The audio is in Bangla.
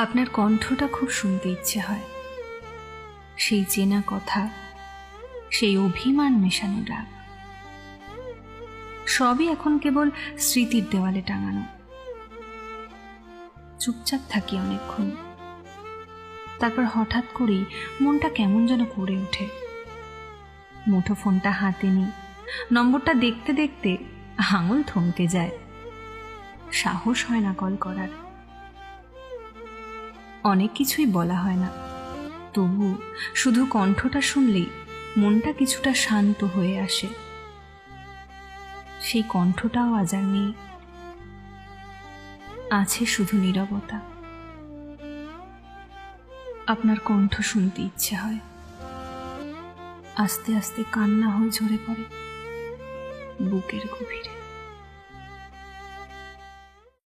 আপনার কণ্ঠটা খুব শুনতে ইচ্ছে হয়, সেই চেনা কথা, সেই অভিমান মেশানো ডাক, সবই এখন কেবল স্মৃতির দেওয়ালে টাঙানো। চুপচাপ থাকি অনেকক্ষণ, তারপর হঠাৎ করেই মনটা কেমন যেন করে ওঠে। মুঠো ফোনটা হাতে নিই, নম্বরটা দেখতে দেখতে আঙুল থমকে যায়, সাহস হয় না কল করার। অনেক কিছুই বলা হয় না, তবু শুধু কণ্ঠটা শুনলেই মনটা কিছুটা শান্ত হয়ে আসে। সেই কণ্ঠটাও আজ আর নেই, আছে শুধু নীরবতা। আপনার কণ্ঠ শুনতে ইচ্ছে হয়, আস্তে আস্তে কান্না হয়ে ঝরে পড়ে বুকের গভীরে।